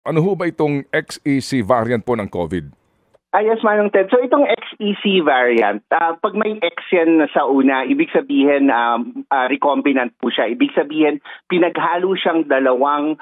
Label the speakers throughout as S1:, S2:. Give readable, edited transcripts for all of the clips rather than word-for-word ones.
S1: Ano ho ba itong XEC variant po ng COVID?
S2: Yes, Manong Ted. So itong XEC variant, pag may X yan sa una, ibig sabihin recombinant po siya. Ibig sabihin pinaghalo siyang dalawang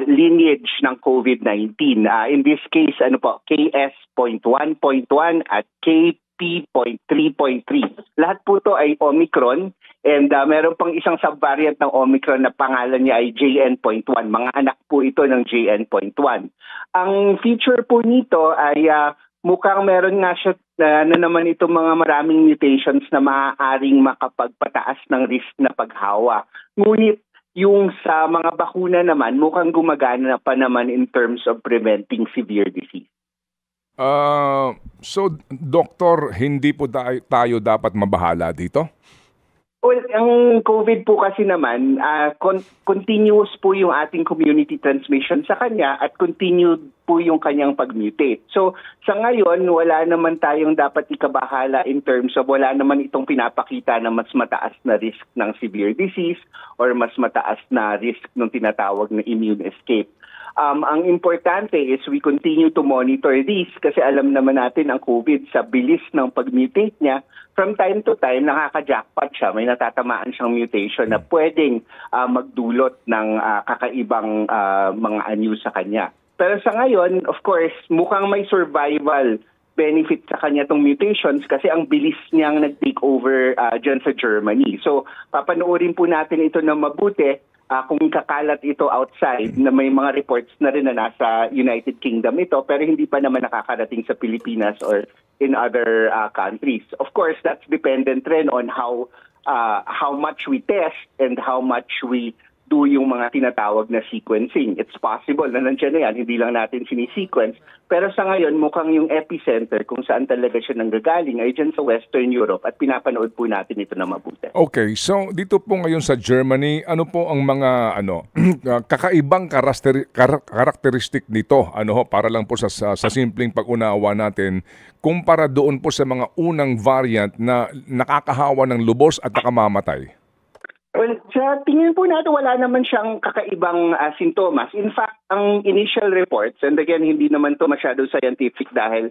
S2: lineage ng COVID-19. In this case, KS.1.1 at KP.3.3. Lahat po to ay Omicron. And meron pang isang subvariant ng Omicron na pangalan niya ay JN.1. Mga anak po ito ng JN.1. Ang feature po nito ay mukhang meron nga siya na naman itong mga maraming mutations na maaaring makapagpataas ng risk na paghawa. Ngunit yung sa mga bakuna naman, mukhang gumagana pa naman in terms of preventing severe disease.
S1: So, Doktor, hindi po tayo dapat mabahala dito?
S2: Well, ang COVID po kasi naman, continuous po yung ating community transmission sa kanya at continued po yung kanyang pag-mutate. So, sa ngayon, wala naman tayong dapat ikabahala in terms of wala naman itong pinapakita na mas mataas na risk ng severe disease or mas mataas na risk ng tinatawag na immune escape. Ang importante is we continue to monitor this kasi alam naman natin ang COVID sa bilis ng pag-mutate niya, from time to time nakaka-jackpot siya, may natatamaan siyang mutation na pwedeng magdulot ng kakaibang mga anyo sa kanya. Pero sa ngayon, of course, mukhang may survival benefit sa kanya tong mutations kasi ang bilis niyang nag-take over dyan sa Germany. So, papanoorin po natin ito na mabuti kung kakalat ito outside na may mga reports na rin na nasa United Kingdom ito pero hindi pa naman nakakarating sa Pilipinas or in other countries. Of course, that's dependent rin on how much we test and how much we do yung mga tinatawag na sequencing. It's possible na nandiyan na yan, hindi lang natin sinisequence. Pero sa ngayon, mukhang yung epicenter kung saan talaga siya nanggagaling ay dyan sa Western Europe at pinapanood po natin ito na mabuti.
S1: Okay, so dito po ngayon sa Germany, ano po ang mga kakaibang karakteristik nito para lang po sa simpleng pag-unawa natin kumpara doon po sa mga unang variant na nakakahawa ng lubos at nakamamatay?
S2: Well, sa tingin po natin wala naman siyang kakaibang sintomas. In fact, ang initial reports, and again, hindi naman to masyado scientific dahil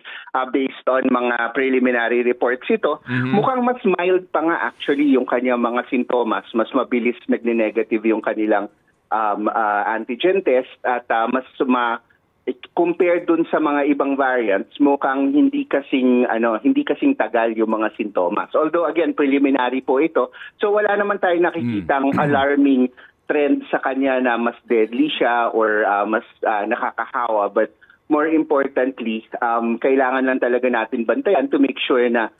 S2: based on mga preliminary reports ito, mukhang mas mild pa nga actually yung kanyang mga sintomas. Mas mabilis nagne-negative yung kanilang antigen test at compared dun sa mga ibang variants, mukhang hindi kasing tagal yung mga sintomas. Although again, preliminary po ito. So wala naman tayong nakikitang alarming trend sa kanya na mas deadly siya or mas nakakahawa. But more importantly, kailangan lang talaga natin bantayan to make sure na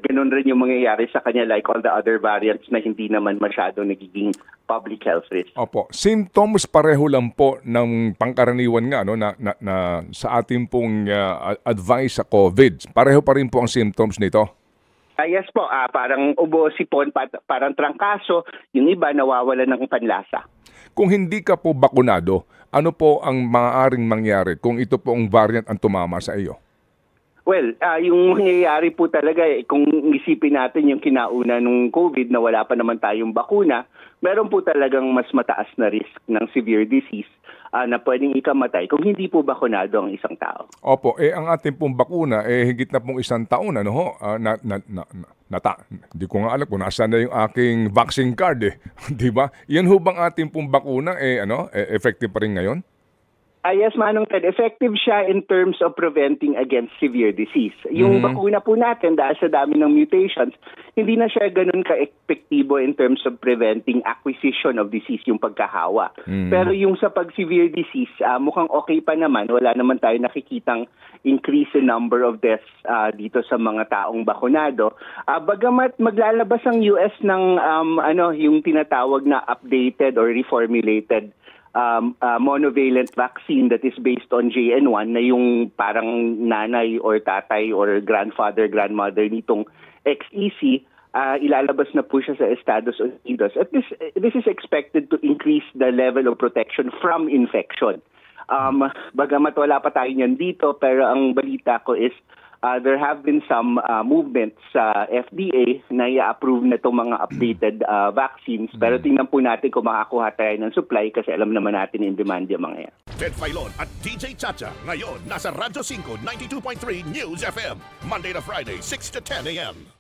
S2: ganun rin yung mangyayari sa kanya like all the other variants na hindi naman masyado nagiging public health risk.
S1: Opo. Symptoms pareho lang po ng pangkaraniwan nga na sa ating pong advice sa COVID. Pareho pa rin po ang symptoms nito?
S2: Yes po. Parang ubo, sipon, parang trangkaso. Yung iba nawawala ng panlasa.
S1: Kung hindi ka po bakunado, ano po ang maaaring mangyari kung ito po ang variant ang tumama sa iyo?
S2: Well, yung mangyayari po talaga, kung isipin natin yung kinauna nung COVID na wala pa naman tayong bakuna, meron po talagang mas mataas na risk ng severe disease na pwedeng ikamatay kung hindi po bakunado ang isang tao.
S1: Opo, ang ating pong bakuna, higit na pong 1 taon, hindi ko nga alam kung nasaan na yung aking vaccine card di ba? Yan ho bang ating pong bakuna, effective pa rin ngayon?
S2: Yes, Manong Ted. Effective siya in terms of preventing against severe disease. Yung bakuna po natin, dahil sa dami ng mutations, hindi na siya ganun ka-epektibo in terms of preventing acquisition of disease, yung pagkahawa. Pero yung sa pag-severe disease, mukhang okay pa naman. Wala naman tayo nakikitang increase in number of deaths dito sa mga taong bakunado. Bagamat maglalabas ang US ng yung tinatawag na updated or reformulated monovalent vaccine that is based on JN1 na yung parang nanay or tatay or grandfather, grandmother nitong XEC, ilalabas na po siya sa Estados Unidos. At this is expected to increase the level of protection from infection. Bagamat wala pa tayo niyan dito, pero ang balita ko is there have been some movements sa FDA na i-approve na itong mga updated vaccines. Pero tingnan po natin kung makakuha tayo ng supply kasi alam naman natin in demand yung mga yan.
S3: Ted Filon at DJ Chacha. Ngayon, nasa Radyo 5, 92.3 News FM. Monday to Friday, 6 to 10 a.m.